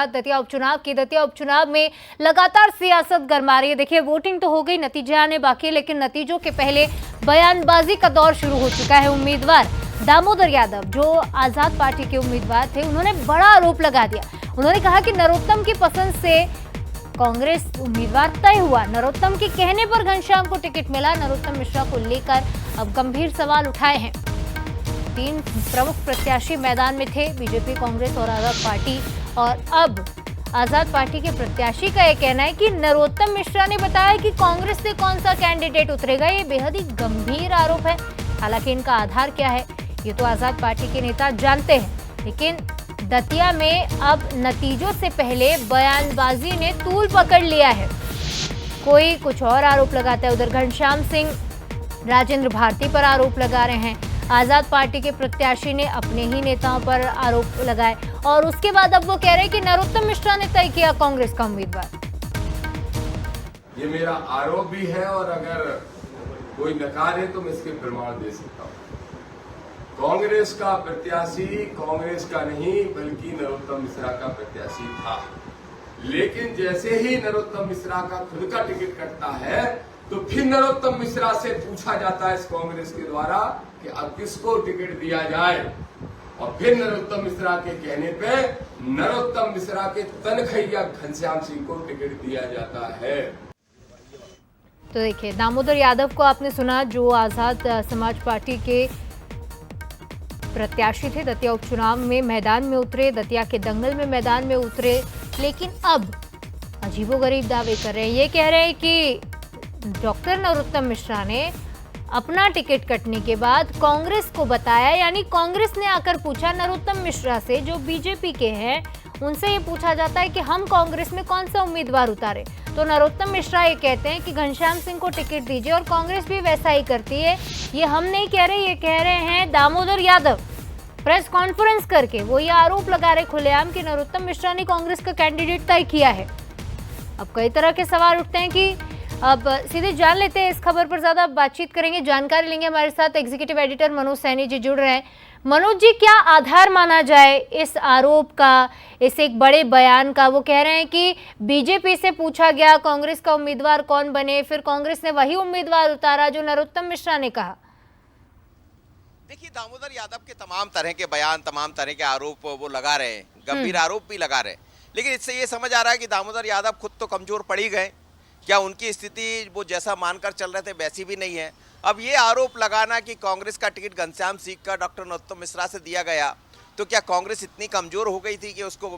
दतिया उपचुनाव में लगातार सियासत गरमा रही है। देखिए, वोटिंग तो हो गई, नतीजे आने बाकी है, लेकिन नतीजों के पहले बयानबाजी का दौर शुरू हो चुका है। उम्मीदवार दामोदर यादव, जो आजाद पार्टी के उम्मीदवार थे, उन्होंने बड़ा आरोप लगा दिया। उन्होंने कहा कि नरोत्तम की पसंद से कांग्रेस उम्मीदवार तय हुआ। नरोत्तम के कहने पर घनश्याम को टिकट मिला। नरोत्तम मिश्रा को लेकर अब गंभीर सवाल उठाए हैं। 3 प्रमुख प्रत्याशी मैदान में थे, बीजेपी, कांग्रेस और आजाद पार्टी। और अब आजाद पार्टी के प्रत्याशी का यह कहना है कि नरोत्तम मिश्रा ने बताया कि कांग्रेस से कौन सा कैंडिडेट उतरेगा। ये बेहद ही गंभीर आरोप है। हालांकि इनका आधार क्या है, ये तो आजाद पार्टी के नेता जानते हैं, लेकिन दतिया में अब नतीजों से पहले बयानबाजी ने तूल पकड़ लिया है। कोई कुछ और आरोप लगाता है। उधर घनश्याम सिंह राजेंद्र भारती पर आरोप लगा रहे हैं। आजाद पार्टी के प्रत्याशी ने अपने ही नेताओं पर आरोप लगाए और उसके बाद अब वो कह रहे हैं कि नरोत्तम मिश्रा ने तय किया कांग्रेस का उम्मीदवार। ये मेरा आरोप भी है और अगर कोई नकारे तो मैं इसके प्रमाण दे सकता हूँ। कांग्रेस का प्रत्याशी कांग्रेस का नहीं बल्कि नरोत्तम मिश्रा का प्रत्याशी था, लेकिन जैसे ही नरोत्तम मिश्रा का खुद का टिकट कटता है तो फिर नरोत्तम मिश्रा से पूछा जाता है इस कांग्रेस के द्वारा कि अब किसको टिकट दिया जाए, और फिर नरोत्तम मिश्रा के कहने पे नरोत्तम मिश्रा के तनखैया घनश्याम सिंह को टिकट दिया जाता है। तो देखिए, दामोदर यादव को आपने सुना, जो आजाद समाज पार्टी के प्रत्याशी थे। दतिया उपचुनाव में मैदान में उतरे, दतिया के दंगल में मैदान में उतरे, लेकिन अब अजीबोगरीब दावे कर रहे हैं। ये कह रहे हैं कि डॉक्टर नरोत्तम मिश्रा ने अपना टिकट कटने के बाद कांग्रेस को बताया, यानी कांग्रेस ने आकर पूछा नरोत्तम मिश्रा से, जो बीजेपी के हैं, उनसे ये पूछा जाता है कि हम कांग्रेस में कौन सा उम्मीदवार उतारे। तो नरोत्तम मिश्रा ये कहते हैं कि घनश्याम सिंह को टिकट दीजिए, और कांग्रेस भी वैसा ही करती है। ये हम नहीं कह रहे, ये कह रहे हैं दामोदर यादव। प्रेस कॉन्फ्रेंस करके वो ये आरोप लगा रहे खुलेआम कि नरोत्तम मिश्रा ने कांग्रेस का कैंडिडेट तय किया है। अब कई तरह के सवाल उठते हैं कि अब सीधे जान लेते हैं। इस खबर पर ज्यादा बातचीत करेंगे, जानकारी लेंगे। हमारे साथ एग्जीक्यूटिव एडिटर मनोज सैनी जी जुड़ रहे हैं। मनोज जी, क्या आधार माना जाए इस आरोप का, इस एक बड़े बयान का? वो कह रहे हैं कि बीजेपी से पूछा गया कांग्रेस का उम्मीदवार कौन बने, फिर कांग्रेस ने वही उम्मीदवार उतारा जो नरोत्तम मिश्रा ने कहा। देखिए, दामोदर यादव के तमाम तरह के बयान, तमाम तरह के आरोप वो लगा रहे हैं, गंभीर आरोप भी लगा रहे हैं, लेकिन इससे ये समझ आ रहा है कि दामोदर यादव खुद तो कमजोर पड़ ही गए। क्या उनकी स्थिति वो जैसा मानकर चल रहे थे वैसी भी नहीं है। अब ये आरोप लगाना कि कांग्रेस का टिकट घनश्याम सिंह का डॉक्टर नरोत्तम मिश्रा से दिया गया, तो क्या कांग्रेस इतनी कमजोर हो गई थी कि उसको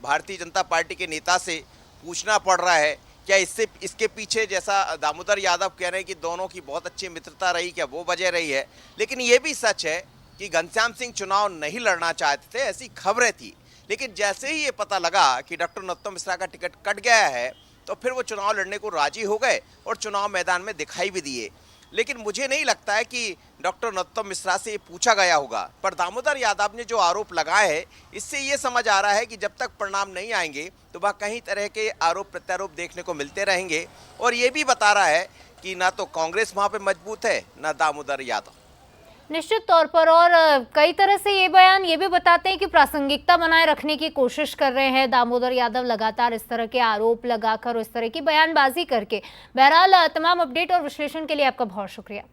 भारतीय जनता पार्टी के नेता से पूछना पड़ रहा है? क्या इसके पीछे, जैसा दामोदर यादव कह रहे हैं कि दोनों की बहुत अच्छी मित्रता रही, क्या वो वजह रही है? लेकिन ये भी सच है कि घनश्याम सिंह चुनाव नहीं लड़ना चाहते थे, ऐसी खबरें थी। लेकिन जैसे ही ये पता लगा कि डॉक्टर नरोत्तम मिश्रा का टिकट कट गया है, तो फिर वो चुनाव लड़ने को राजी हो गए और चुनाव मैदान में दिखाई भी दिए। लेकिन मुझे नहीं लगता है कि डॉक्टर नरोत्तम मिश्रा से ये पूछा गया होगा। पर दामोदर यादव ने जो आरोप लगाए हैं, इससे ये समझ आ रहा है कि जब तक परिणाम नहीं आएंगे तो वह कई तरह के आरोप प्रत्यारोप देखने को मिलते रहेंगे। और ये भी बता रहा है कि ना तो कांग्रेस वहाँ पे मजबूत है, ना दामोदर यादव। निश्चित तौर पर, और कई तरह से ये बयान ये भी बताते हैं कि प्रासंगिकता बनाए रखने की कोशिश कर रहे हैं दामोदर यादव, लगातार इस तरह के आरोप लगाकर और इस तरह की बयानबाजी करके। बहरहाल, तमाम अपडेट और विश्लेषण के लिए आपका बहुत शुक्रिया।